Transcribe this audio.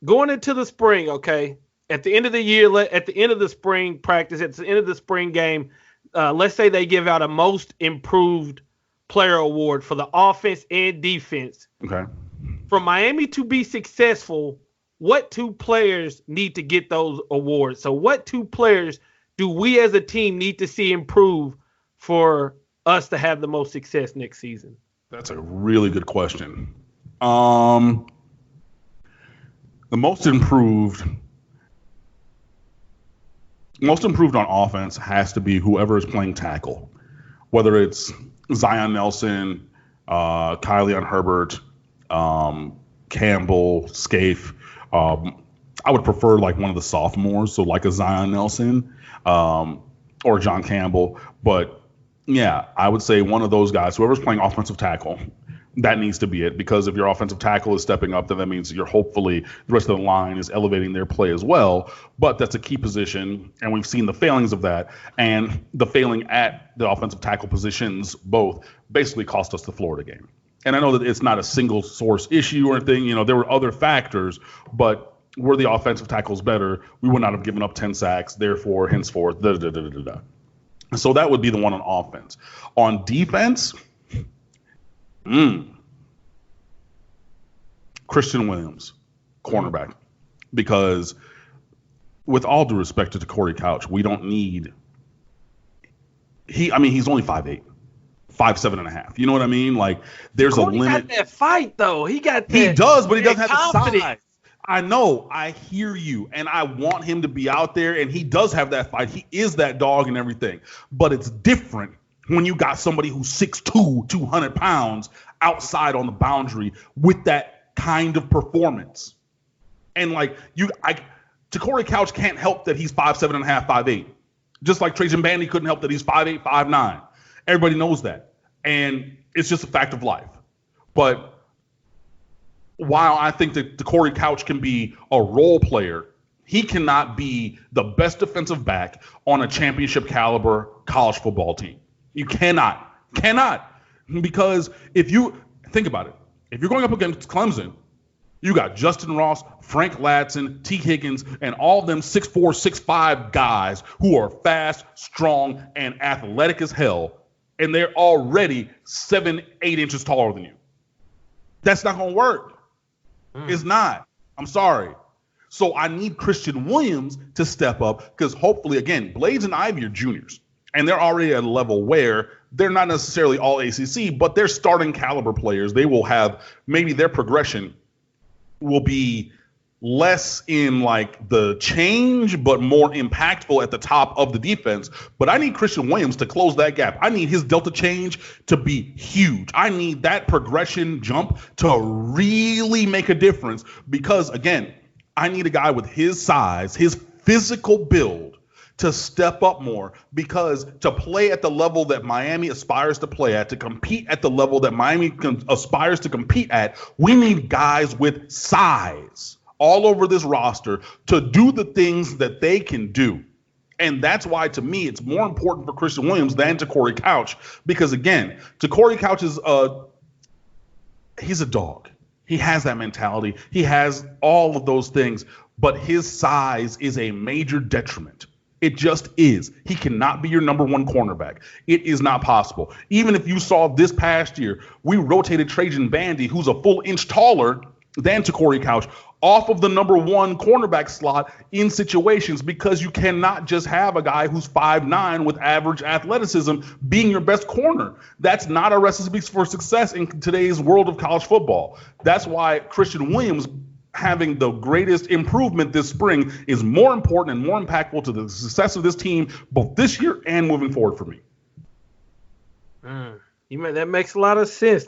going into the spring, okay, at the end of the year, at the end of the spring practice, at the end of the spring game, let's say they give out a most improved player award for the offense and defense. Okay. For Miami to be successful, what two players need to get those awards? So what two players do we as a team need to see improve for us to have the most success next season? That's a really good question. The most improved on offense has to be whoever is playing tackle, whether it's Zion Nelson, Kylian Herbert, Campbell, Scaife. I would prefer like one of the sophomores, so like a Zion Nelson or John Campbell. But yeah, I would say one of those guys, whoever's playing offensive tackle, that needs to be it. Because if your offensive tackle is stepping up, then that means you're hopefully the rest of the line is elevating their play as well. But that's a key position, and we've seen the failings of that. And the failing at the offensive tackle positions both basically cost us the Florida game. And I know that it's not a single source issue or anything. You know, there were other factors, but were the offensive tackles better, we would not have given up 10 sacks. Therefore, henceforth, da da da da da. So that would be the one on offense. On defense, Christian Williams, cornerback. Because with all due respect to Corey Couch, we don't need he's only 5'8", 5'7.5". You know what I mean? Like there's Corey a limit. Got that fight though. He does, but he doesn't have confidence. the size. I know. I hear you. And I want him to be out there. And he does have that fight. He is that dog and everything. But it's different when you got somebody who's 6'2", 200 pounds outside on the boundary with that kind of performance. And like Corey Couch can't help that he's 5'7.5", 5'8". Just like Trajan Bandy couldn't help that he's 5'8", 5'9". Everybody knows that. And it's just a fact of life. But while I think that Corey Couch can be a role player, he cannot be the best defensive back on a championship caliber college football team. You cannot. Because if you think about it, if you're going up against Clemson, you got Justin Ross, Frank Ladson, T. Higgins, and all them 6'4", 6'5" guys who are fast, strong, and athletic as hell, and they're already 7, 8 inches taller than you. That's not going to work. It's not. I'm sorry. So I need Christian Williams to step up because hopefully, again, Blades and Ivy are juniors, and they're already at a level where they're not necessarily all ACC, but they're starting caliber players. They will have maybe their progression will be less in like the change, but more impactful at the top of the defense. But I need Christian Williams to close that gap. I need his delta change to be huge. I need that progression jump to really make a difference because, again, I need a guy with his size, his physical build to step up more because to play at the level that Miami aspires to play at, to compete at the level that Miami aspires to compete at, we need guys with size all over this roster to do the things that they can do. And that's why, to me, it's more important for Christian Williams than to Corey Couch. Because, again, to Corey Couch he's a dog. He has that mentality. He has all of those things. But his size is a major detriment. It just is. He cannot be your number one cornerback. It is not possible. Even if you saw this past year, we rotated Trajan Bandy, who's a full inch taller than to Corey Couch, off of the number one cornerback slot in situations because you cannot just have a guy who's 5'9" with average athleticism being your best corner. That's not a recipe for success in today's world of college football. That's why Christian Williams having the greatest improvement this spring is more important and more impactful to the success of this team both this year and moving forward for me. That makes a lot of sense.